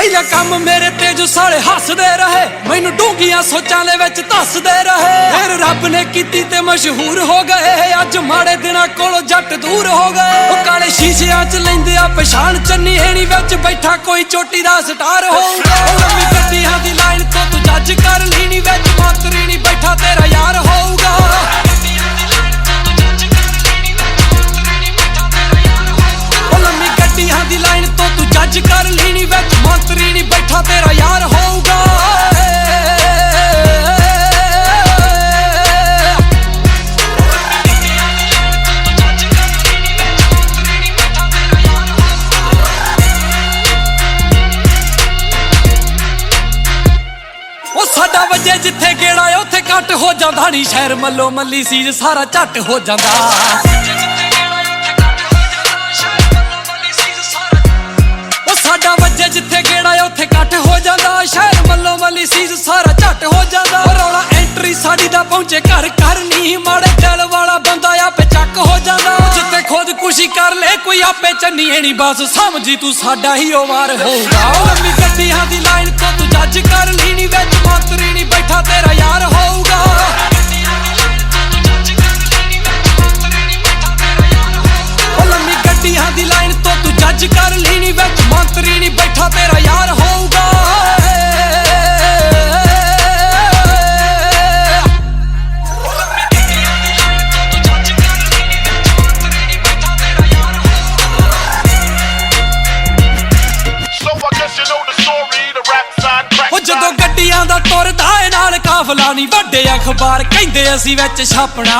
ਪਹਿਲਾ ਕੰਮ ਮੇਰੇ ਤੇ ਜੋ ਸਾਲੇ ਹੱਸਦੇ ਰਹੇ, ਮੈਨੂੰ ਡੂੰਘੀਆਂ ਸੋਚਾਂ ਦੇ ਵਿੱਚ ਧੱਸਦੇ ਰਹੇ। ਫਿਰ ਰੱਬ ਨੇ ਕੀਤੀ ਤੇ ਮਸ਼ਹੂਰ ਹੋ ਗਏ, ਅੱਜ ਮਾੜੇ ਦਿਨਾਂ ਕੋਲੋਂ ਜੱਟ ਦੂਰ ਹੋ ਗਏ। ਉਹ ਕਾਲੇ ਸ਼ੀਸ਼ਿਆਂ 'ਚ ਲੈਂਦੇ ਆ ਪਛਾਣ, ਚੰਨੀ ਹੈਣੀ ਵਿੱਚ ਬੈਠਾ ਕੋਈ ਚੋਟੀ ਦਾ ਸਟਾਰ ਹੋਊਗਾ। ਲੰਮੀ ਗੱਡੀਆਂ ਦੀ ਲਾਈਨ ਤੋਂ ਤੂੰ ਜੱਜ ਕਰ ਲੀਣੀ, ਵਿੱਚ ਮੰਤਰੀ ਨਹੀਂ ਬੈਠਾ ਤੇਰਾ ਯਾਰ ਹੋਊਗਾ। ਲੰਮੀ ਗੱਡੀਆਂ ਦੀ ਲਾਈਨ ਤੋਂ ਤੂੰ ਜੱਜ ਕਰ ਲੀਣੀ, ਵਿੱਚ ਮੰਤਰੀ ਨਹੀਂ ਬੈਠਾ ਤੇਰਾ ਯਾਰ ਹੋਊਗਾ। ਉਹ ਸਾਡਾ ਵਜੇ ਜਿੱਥੇ ਗੇੜਾ ਉੱਥੇ ਕੱਟ ਹੋ ਜਾਂਦਾ ਨੀ, ਸ਼ਹਿਰ ਮੱਲੋ ਮੱਲੀ ਸੀਜ ਸਾਰਾ ਝੱਟ ਹੋ ਜਾਂਦਾ। ਸਾਡਾ ਵਜੇ ਜਿੱਥੇ ਗੇੜਾ ਉੱਥੇ ਕੱਟ ਹੋ ਜਾਂਦਾ, ਸ਼ਹਿਰ ਮੱਲੋ ਮੱਲੀ ਸੀਜ ਸਾਰਾ ਝੱਟ ਹੋ ਜਾਂਦਾ। ਰੌਲਾ ਐਂਟਰੀ ਸਾਡੀ ਦਾ ਪਹੁੰਚੇ ਘਰ ਘਰ ਨੀ, ਮਾੜੇ ਦਿਲ ਵਾਲਾ ਬੰਦਾ ਆਪੇ ਚੱਕ ਹੋ ਜਾਂਦਾ। ਜਿੱਥੇ ਖੁਦਕੁਸ਼ੀ ਕਰ ਲੈ ਕੋਈ ਆਪੇ ਚੰਨੀ ਨੀ, ਬਸ ਸਮਝੀ ਤੂੰ ਸਾਡਾ ਹੀ ਉਹ ਵਾਰ ਹੋਊਗਾ। ਲੰਮੀ ਗੱਡੀਆਂ ਦੀ ਲਾਈਨ ਤੋਂ ਤੂੰ ਜੱਜ ਕਰ ਲੀਣੀ, ਵਿੱਚ ਮੰਤਰੀ ਨੀ ਬੈਠਾ ਤੇਰਾ ਯਾਰ ਹੋਊਗਾ। ਲੰਮੀ ਗੱਡੀਆਂ ਦੀ ਲਾਈਨ ਤੋਂ ਤੂੰ ਜੱਜ ਕਰ ਲੀਣੀ, ਵਿੱਚ ਮੰਤਰੀ ਨਹੀਂ ਬੈਠਾ ਤੇਰਾ ਯਾਰ ਹੋਊਗਾ। ਉਹ ਜਦੋਂ ਗੱਡੀਆਂ ਦਾ ਤੁਰਦਾ ਏ ਨਾਲ ਕਾਫਲਾ ਨੀ, ਵੱਡੇ ਅਖਬਾਰ ਕਹਿੰਦੇ ਅਸੀਂ ਵਿੱਚ ਛਾਪਣਾ।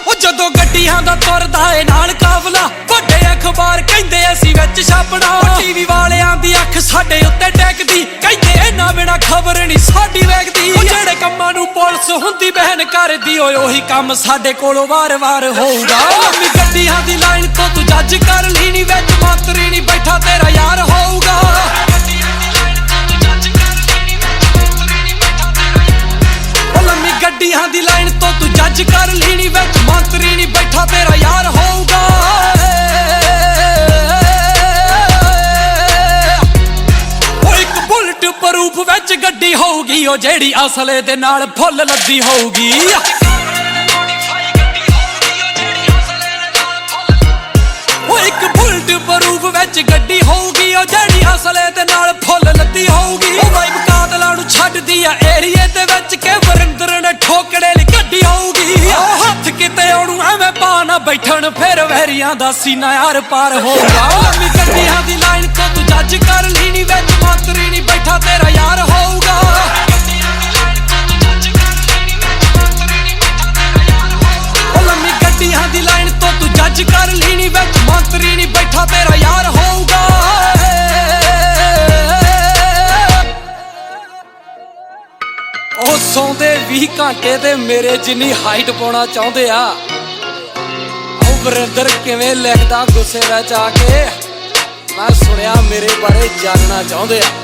ਉਹ ਜਦੋਂ ਗੱਡੀਆਂ ਦਾ ਤੁਰਦਾ ਏ ਨਾਲ ਕਾਫਲਾ, ਵੱਡੇ ਅਖਬਾਰ ਕਹਿੰਦੇ ਅਸੀਂ ਵਿੱਚ ਛਾਪਣਾ। ਟੀਵੀ ਵਾਲਿਆਂ ਦੀ ਅੱਖ ਸਾਡੇ ਉੱਤੇ ਟੈਕਦੀ, ਕਹਿੰਦੇ ਇਹਨਾਂ ਬਿਨਾ ਖਬਰ ਨਹੀਂ ਸਾਡੀ ਵੇਖਦੀ। ਜਿਹੜੇ ਕੰਮਾਂ ਨੂੰ ਪੁਲਿਸ ਹੁੰਦੀ ਬਹਿਨ ਕਰਦੀ, ਓਏ ਉਹੀ ਕੰਮ ਸਾਡੇ ਕੋਲੋਂ ਵਾਰ-ਵਾਰ ਹੋਊਗਾ। ਲੰਮੀ ਗੱਡੀਆਂ ਦੀ ਲਾਈਨ ਤੋਂ ਤੂੰ ਜੱਜ ਕਰ ਲੀਣੀ, ਵਿੱਚ ਮੰਤਰੀ ਨਹੀਂ ਬੈਠਾ ਤੇਰਾ ਯਾਰ ਹੋਊਗਾ। ਲੰਮੀ ਗੱਡੀਆਂ ਦੀ ਲਾਈਨ ਤੋਂ ਤੂੰ ਜੱਜ ਕਰ ਲੀਣੀ, ਵਿੱਚ ਮੰਤਰੀ ਨਹੀਂ ਬੈਠਾ ਤੇਰਾ ਯਾਰ ਹੋਊਗਾ। ਉਹ ਇੱਕ ਬੁਲਟ ਪ੍ਰੂਫ ਵਿੱਚ ਗੱਡੀ ਹੋਊਗੀ, ਉਹ ਜਿਹੜੀ ਅਸਲੇ ਦੇ ਨਾਲ ਫੁੱਲ ਲੱਦੀ ਹੋਊਗੀ। ਉਹ ਇੱਕ ਬੁਲਟ ਪ੍ਰੂਫ ਵਿੱਚ ਗੱਡੀ ਹੋਊਗੀ, ਉਹ ਜਿਹੜੀ ਅਸਲੇ ਦੇ ਨਾਲ ਫੁੱਲ ਲੱਦੀ ਹੋਊਗੀ। ਉਹ ਵਾਈਬ ਕਾਤਲਾਂ ਨੂੰ ਛੱਡਦੀ ਆ ਏਰੀਏ ਦੇ ਵਿੱਚ, ਕਿ ਵਰਿੰਦਰ ਨੇ ਠੋਕੜੇ ਲਈ ਗੱਡੀ ਹੋਊਗੀ। ਹੱਥ ਕਿਤੇ ਉਹਨੂੰ ਐਵੇਂ ਪਾ ਨਾ ਬੈਠਣ, ਫਿਰ ਵਹਿਰੀਆਂ ਦਾ ਸੀਨਾ ਯਾਰ ਪਾਰ ਹੋਊਗਾ। ਲੰਮੀ ਗੱਡੀਆਂ ਦੀ ਲਾਈਨ ਤੋਂ ਤੂੰ ਜੱਜ ਕਰ ਲੀਣੀ, ਵਿੱਚ ਮੰਤਰੀ ਨਹੀਂ ਬੈਠਾ ਤੇਰਾ ਯਾਰ ਹੋਊਗਾ। ਲੰਮੀ ਗੱਡੀਆਂ ਦੀ ਲਾਈਨ ਤੋਂ ਤੂੰ ਜੱਜ ਕਰ ਲੀਣੀ, ਵਿੱਚ ਮੰਤਰੀ ਨਹੀਂ ਬੈਠਾ ਤੇਰਾ ਯਾਰ ਹੋਊਗਾ। ਉਹ ਸੌਂਦੇ 20 ਘੰਟੇ ਤੇ ਮੇਰੇ ਜਿੰਨੀ ਹਾਈਟ ਪਾਉਣਾ ਚਾਹੁੰਦੇ ਆ। ਉਹ ਵਰਿੰਦਰ ਕਿਵੇਂ ਲਿਖਦਾ ਗੁੱਸੇ ਵਿੱਚ ਆ ਕੇ, ਮੈਂ ਸੁਣਿਆ ਮੇਰੇ ਬਾਰੇ ਜਾਣਨਾ ਚਾਹੁੰਦੇ ਆ।